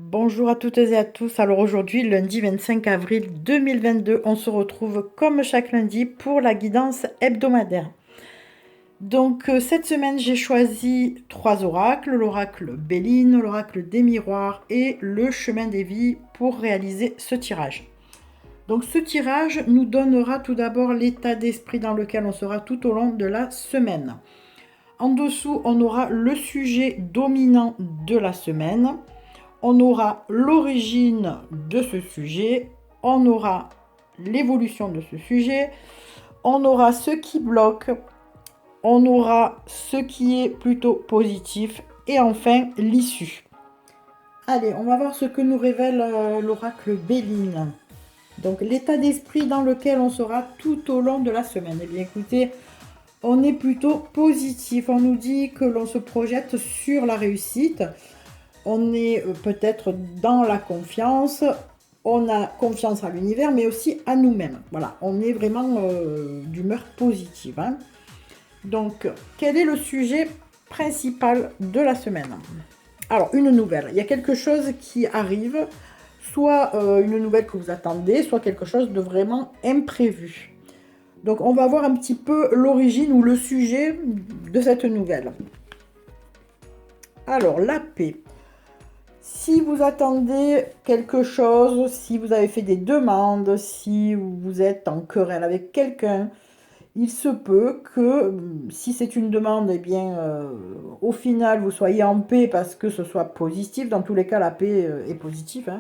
Bonjour à toutes et à tous. Alors aujourd'hui, lundi 25 avril 2022, on se retrouve comme chaque lundi pour la guidance hebdomadaire. Donc cette semaine, j'ai choisi trois oracles, l'oracle Béline, l'oracle des miroirs et le chemin des vies pour réaliser ce tirage. Donc ce tirage nous donnera tout d'abord l'état d'esprit dans lequel on sera tout au long de la semaine. En dessous, on aura le sujet dominant de la semaine. On aura l'origine de ce sujet, on aura l'évolution de ce sujet, on aura ce qui bloque, on aura ce qui est plutôt positif et enfin l'issue. Allez, on va voir ce que nous révèle l'oracle Béline. Donc l'état d'esprit dans lequel on sera tout au long de la semaine. Eh bien écoutez, on est plutôt positif. On nous dit que l'on se projette sur la réussite. On est peut-être dans la confiance, on a confiance à l'univers, mais aussi à nous-mêmes. Voilà, on est vraiment d'humeur positive. Hein. Donc, quel est le sujet principal de la semaine? Alors, une nouvelle. Il y a quelque chose qui arrive, soit une nouvelle que vous attendez, soit quelque chose de vraiment imprévu. Donc, on va voir un petit peu l'origine ou le sujet de cette nouvelle. Alors, la paix. Si vous attendez quelque chose, si vous avez fait des demandes, si vous êtes en querelle avec quelqu'un, il se peut que si c'est une demande, eh bien, au final, vous soyez en paix parce que ce soit positif. Dans tous les cas, la paix est positive.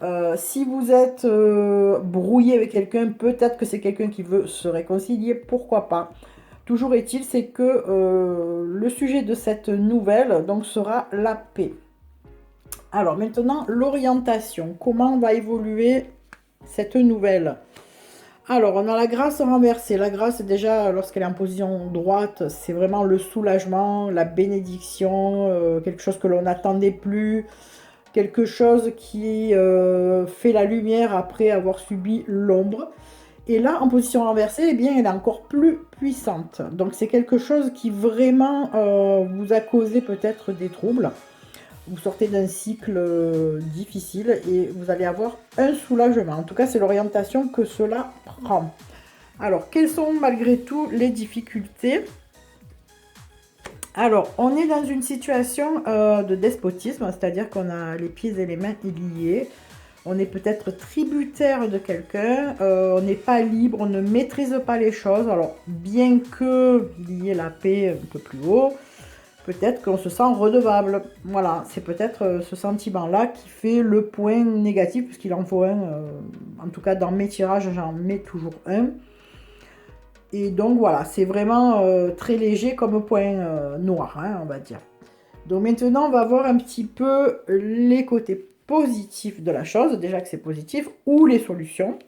Hein. Si vous êtes brouillé avec quelqu'un, peut-être que c'est quelqu'un qui veut se réconcilier, pourquoi pas. Toujours est-il, c'est que le sujet de cette nouvelle donc, sera la paix. Alors maintenant, l'orientation. Comment va évoluer cette nouvelle? Alors, on a la grâce renversée. La grâce, déjà, lorsqu'elle est en position droite, c'est vraiment le soulagement, la bénédiction, quelque chose que l'on n'attendait plus, quelque chose qui fait la lumière après avoir subi l'ombre. Et là, en position renversée, eh bien, elle est encore plus puissante. Donc, c'est quelque chose qui vraiment vous a causé peut-être des troubles. Vous sortez d'un cycle difficile et vous allez avoir un soulagement. En tout cas, c'est l'orientation que cela prend. Alors, quelles sont malgré tout les difficultés? Alors, on est dans une situation de despotisme, c'est-à-dire qu'on a les pieds et les mains liés. On est peut-être tributaire de quelqu'un, on n'est pas libre, on ne maîtrise pas les choses. Alors, bien que il y ait la paix un peu plus haut, peut-être qu'on se sent redevable. Voilà, c'est peut-être ce sentiment-là qui fait le point négatif, puisqu'il en faut un. En tout cas, dans mes tirages, j'en mets toujours un. Et donc voilà, c'est vraiment très léger comme point noir, hein, on va dire. Donc maintenant, on va voir un petit peu les côtés positifs de la chose, déjà que c'est positif, ou les solutions.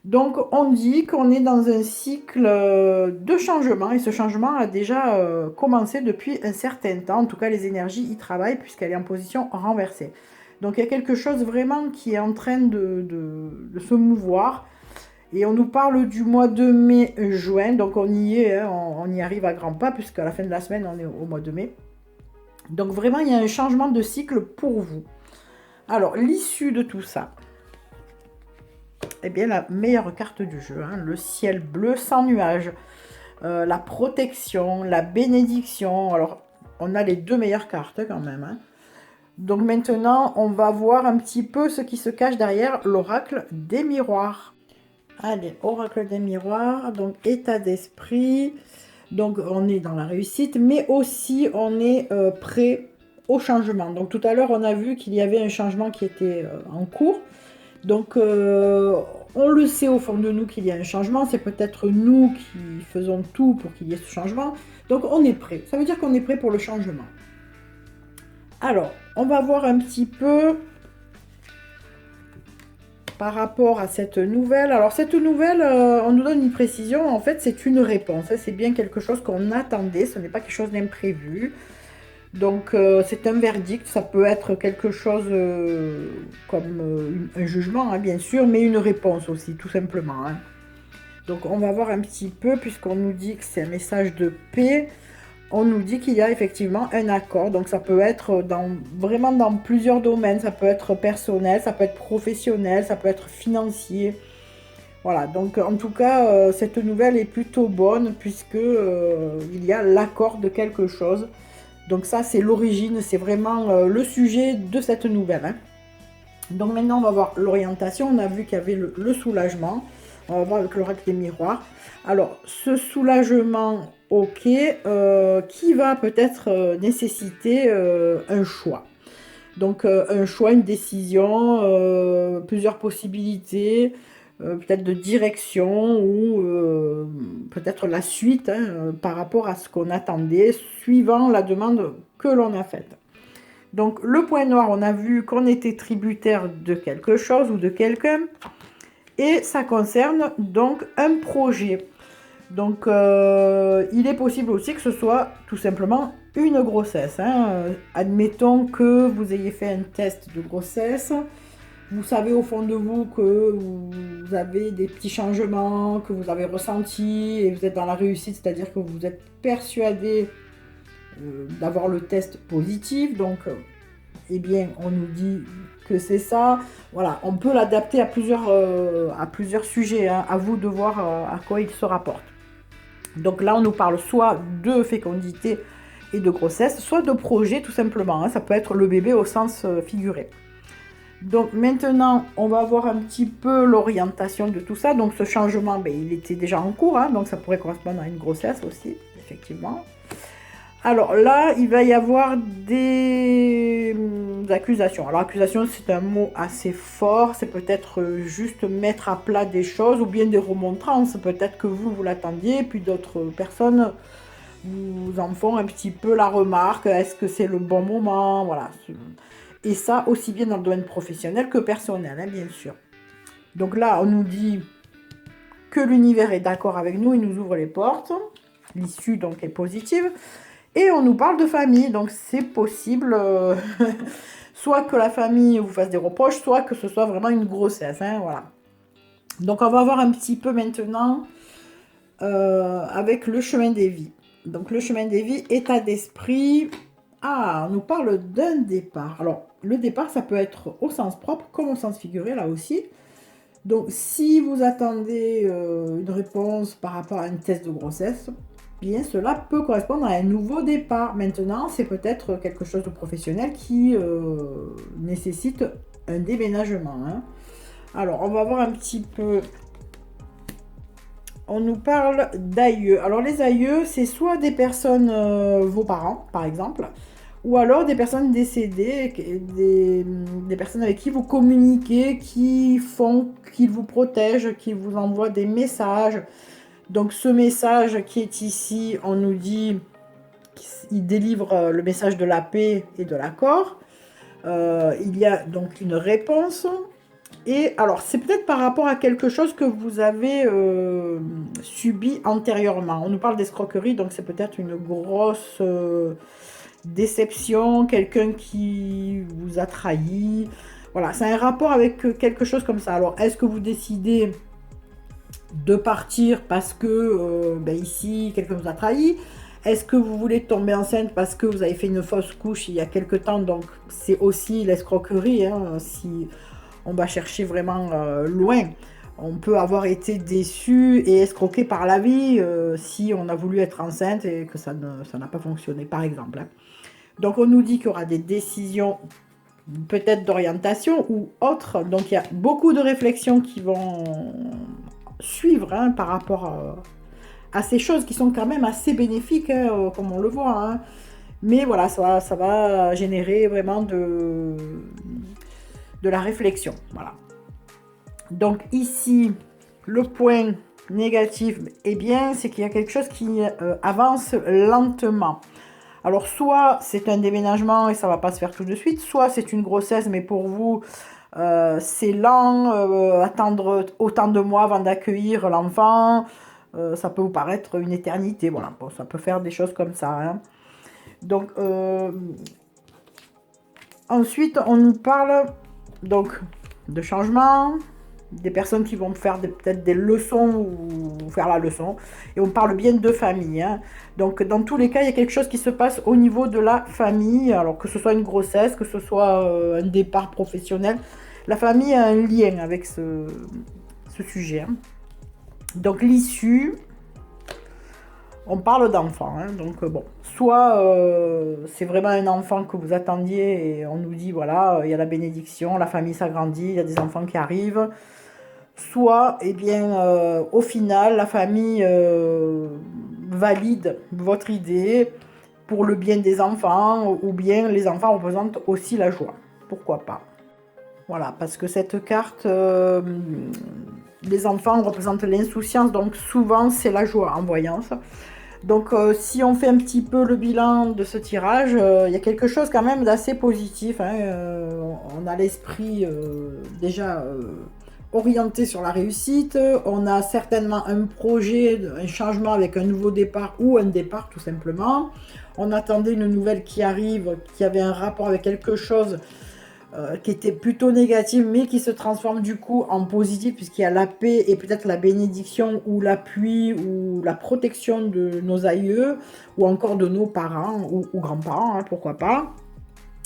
Donc on dit qu'on est dans un cycle de changement et ce changement a déjà commencé depuis un certain temps. En tout cas, les énergies y travaillent puisqu'elle est en position renversée. Donc il y a quelque chose vraiment qui est en train de se mouvoir. Et on nous parle du mois de mai-juin. Donc on y est, hein, on y arrive à grands pas puisqu'à la fin de la semaine, on est au mois de mai. Donc vraiment, il y a un changement de cycle pour vous. Alors l'issue de tout ça. Eh bien, la meilleure carte du jeu, hein, le ciel bleu sans nuages, la protection, la bénédiction. Alors, on a les deux meilleures cartes quand même. Hein. Donc maintenant, on va voir un petit peu ce qui se cache derrière l'oracle des miroirs. Allez, oracle des miroirs, donc état d'esprit. Donc, on est dans la réussite, mais aussi on est prêt au changement. Donc, tout à l'heure, on a vu qu'il y avait un changement qui était en cours. Donc, on le sait au fond de nous qu'il y a un changement. C'est peut-être nous qui faisons tout pour qu'il y ait ce changement. Donc, on est prêt. Ça veut dire qu'on est prêt pour le changement. Alors, on va voir un petit peu par rapport à cette nouvelle. Alors, cette nouvelle, on nous donne une précision. En fait, c'est une réponse. C'est bien quelque chose qu'on attendait. Ce n'est pas quelque chose d'imprévu. Donc c'est un verdict, ça peut être quelque chose comme un jugement, hein, bien sûr, mais une réponse aussi, tout simplement. Hein. Donc on va voir un petit peu, puisqu'on nous dit que c'est un message de paix, on nous dit qu'il y a effectivement un accord. Donc ça peut être vraiment dans plusieurs domaines. Ça peut être personnel, ça peut être professionnel, ça peut être financier. Voilà, donc en tout cas, cette nouvelle est plutôt bonne puisque il y a l'accord de quelque chose. Donc ça, c'est l'origine, c'est vraiment le sujet de cette nouvelle, hein. Donc maintenant, on va voir l'orientation. On a vu qu'il y avait le soulagement. On va voir avec l'oracle des miroirs. Alors, ce soulagement, ok, qui va peut-être nécessiter un choix. Donc, un choix, une décision, plusieurs possibilités, peut-être de direction ou peut-être la suite, hein, par rapport à ce qu'on attendait, suivant la demande que l'on a faite. Donc, le point noir, on a vu qu'on était tributaire de quelque chose ou de quelqu'un. Et ça concerne donc un projet. Donc, il est possible aussi que ce soit tout simplement une grossesse, hein. Admettons que vous ayez fait un test de grossesse. Vous savez au fond de vous que vous avez des petits changements, que vous avez ressentis et vous êtes dans la réussite, c'est-à-dire que vous êtes persuadé d'avoir le test positif. Donc, eh bien, on nous dit que c'est ça. Voilà, on peut l'adapter à plusieurs sujets, hein. À vous de voir à quoi il se rapporte. Donc là, on nous parle soit de fécondité et de grossesse, soit de projet tout simplement, hein. Ça peut être le bébé au sens figuré. Donc maintenant, on va voir un petit peu l'orientation de tout ça. Donc ce changement, ben, il était déjà en cours, hein, donc ça pourrait correspondre à une grossesse aussi, effectivement. Alors là, il va y avoir des accusations. Alors accusation, c'est un mot assez fort. C'est peut-être juste mettre à plat des choses ou bien des remontrances. Peut-être que vous l'attendiez, puis d'autres personnes vous en font un petit peu la remarque. Est-ce que c'est le bon moment? Voilà. Et ça, aussi bien dans le domaine professionnel que personnel, hein, bien sûr. Donc là, on nous dit que l'univers est d'accord avec nous, il nous ouvre les portes. L'issue, donc, est positive. Et on nous parle de famille, donc c'est possible, soit que la famille vous fasse des reproches, soit que ce soit vraiment une grossesse, hein, voilà. Donc on va voir un petit peu maintenant avec le chemin des vies. Donc le chemin des vies, état d'esprit. Ah, on nous parle d'un départ. Alors le départ, ça peut être au sens propre comme au sens figuré, là aussi. Donc si vous attendez une réponse par rapport à un test de grossesse, bien cela peut correspondre à un nouveau départ. Maintenant, c'est peut-être quelque chose de professionnel qui nécessite un déménagement, hein. Alors, on va voir un petit peu. On nous parle d'aïeux. Alors, les aïeux, c'est soit des personnes, vos parents, par exemple, ou alors des personnes décédées, des personnes avec qui vous communiquez, qui font qu'ils vous protègent, qui vous envoient des messages. Donc ce message qui est ici, on nous dit qu'il délivre le message de la paix et de l'accord. Il y a donc une réponse. Et alors, c'est peut-être par rapport à quelque chose que vous avez subi antérieurement. On nous parle d'escroquerie, donc c'est peut-être une grosse déception, quelqu'un qui vous a trahi. Voilà, c'est un rapport avec quelque chose comme ça. Alors, est-ce que vous décidez de partir parce que ici, quelqu'un vous a trahi? Est-ce que vous voulez tomber enceinte parce que vous avez fait une fausse couche il y a quelque temps? Donc, c'est aussi l'escroquerie, hein, si on va chercher vraiment loin. On peut avoir été déçu et escroqué par la vie si on a voulu être enceinte et que ça n'a pas fonctionné, par exemple, hein. Donc, on nous dit qu'il y aura des décisions peut-être d'orientation ou autres. Donc, il y a beaucoup de réflexions qui vont suivre, hein, par rapport à ces choses qui sont quand même assez bénéfiques, hein, comme on le voit, hein. Mais voilà, ça va générer vraiment de la réflexion. Voilà. Donc ici, le point négatif, eh bien, c'est qu'il y a quelque chose qui avance lentement. Alors, soit c'est un déménagement et ça va pas se faire tout de suite, soit c'est une grossesse, mais pour vous, c'est lent, attendre autant de mois avant d'accueillir l'enfant, ça peut vous paraître une éternité. Voilà, bon, ça peut faire des choses comme ça, hein. Donc, ensuite, on nous parle donc de changement, des personnes qui vont faire peut-être des leçons ou faire la leçon. Et on parle bien de famille, hein. Donc dans tous les cas, il y a quelque chose qui se passe au niveau de la famille, alors que ce soit une grossesse, que ce soit un départ professionnel. La famille a un lien avec ce sujet, hein. Donc l'issue, on parle d'enfant, hein. Donc bon, soit c'est vraiment un enfant que vous attendiez et on nous dit voilà, il y a la bénédiction, la famille s'agrandit, il y a des enfants qui arrivent. Soit, eh bien, au final, la famille valide votre idée pour le bien des enfants, ou bien les enfants représentent aussi la joie. Pourquoi pas? Voilà, parce que cette carte, les enfants représentent l'insouciance, donc souvent c'est la joie en voyance. Donc si on fait un petit peu le bilan de ce tirage, il y a quelque chose quand même d'assez positif, hein. On a l'esprit déjà orienté sur la réussite, on a certainement un projet, un changement avec un nouveau départ ou un départ tout simplement. On attendait une nouvelle qui arrive, qui avait un rapport avec quelque chose qui était plutôt négatif, mais qui se transforme du coup en positif, puisqu'il y a la paix et peut-être la bénédiction ou l'appui ou la protection de nos aïeux, ou encore de nos parents ou grands-parents, hein, pourquoi pas.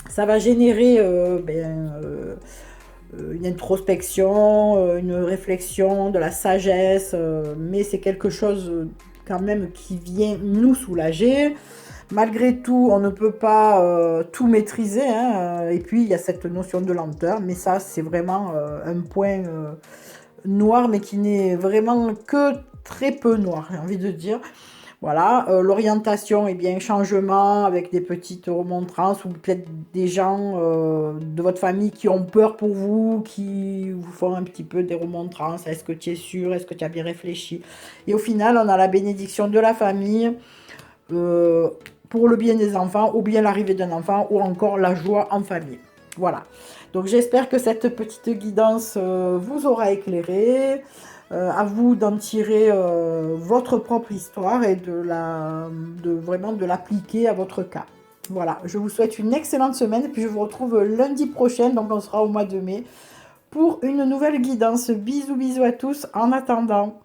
Ça va générer une introspection, une réflexion, de la sagesse, mais c'est quelque chose quand même qui vient nous soulager. Malgré tout, on ne peut pas tout maîtriser, hein, et puis il y a cette notion de lenteur, mais ça c'est vraiment un point noir, mais qui n'est vraiment que très peu noir, j'ai envie de dire. Voilà, l'orientation, eh bien, changement avec des petites remontrances, ou peut-être des gens de votre famille qui ont peur pour vous, qui vous font un petit peu des remontrances. Est-ce que tu es sûr? Est-ce que tu as bien réfléchi? Et au final, on a la bénédiction de la famille pour le bien des enfants, ou bien l'arrivée d'un enfant, ou encore la joie en famille. Voilà. Donc j'espère que cette petite guidance vous aura éclairé. À vous d'en tirer votre propre histoire et vraiment de l'appliquer à votre cas. Voilà, je vous souhaite une excellente semaine et puis je vous retrouve lundi prochain, donc on sera au mois de mai, pour une nouvelle guidance. Bisous bisous à tous en attendant.